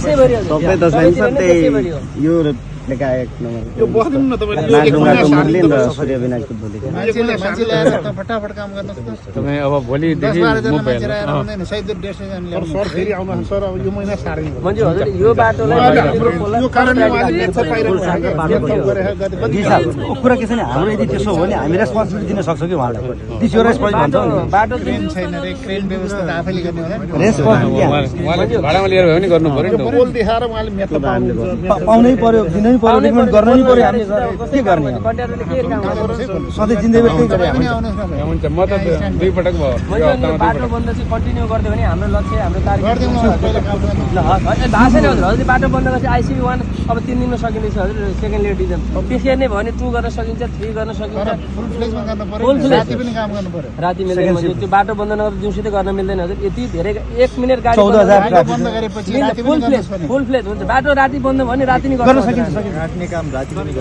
सबै दसैँ सबै यो लेखाएको नम्बर यो बस्दिनु न तपाईले सूर्य विनायकको भोलि मान्छे ल्याएर फटाफट काम गर्नुहोस् न तपाईँ अब भोलिदेखि 12 जना मान्छे ल्याएर आउँदैन सही 150 जना ल्याएर सर फेरि आउनु सर अब यो महिना सार्ने मन्जु हजुर यो बाटोलाई यो कारणले अहिले छ कुरा के छ नि हाम्रो यदि त्यसो हो भने हामी रेस्पोन्सिबिलिटी दिन सक्छौँ कि उहाँलाई दिस यो रेस्पोन्सिबिलिटी भन्छ बाटो क्रेन छैन रे क्रेन व्यवस्था त आफैले गर्ने होला नि रेस्पोन्सिबिलिटी भाडामा लिएर भए पनि गर्नु पर्यो नि त पोल देखाएर उहाँले मेथड पाउनै पर्यो दिनै पर्यो रिकमेन्ड गर्नै पर्यो हामीले के गर्ने कन्ट्र्याक्टरले के काम गर्छ सधैँ जिन्दगी त्यही गरे पनि आउनुहोस् न हुन्छ म त दुई पटक भयो बाटो बन्द चाहिँ कन्टिन्यू गरिदियो भने हाम्रो लक्ष्य हाम्रो तारिख गरिदिनु न पहिला काम गर्नु ल भएको छैन हजुर हजुर बाटो बन्द गरेपछि आइसिबी 1 अब 3 दिनमा सकिँदैछ हजुर सेकेन्ड लेयर डिजन त्यसरी नै भयो भने 2 गर्न सकिन्छ 3 गर्न सकिन्छ फुल फ्लेजमा गर्नु पर्यो Full fledge। राति पनि काम गर्नु पर्यो राति मिल्दैन त्यो बाटो बन्द नगरेर दिउँसै गर्न मिल्दैन हजुर यति धेरै 1 मिनेट गाडी 14,000 बाटो बन्द गरेपछि राति पनि गर्न सक्ने फुल फ्लेज हुन्छ बाटो राति बन्द भयो भने राति नै गर्न सकिन्छ राख्ने काम राति पनि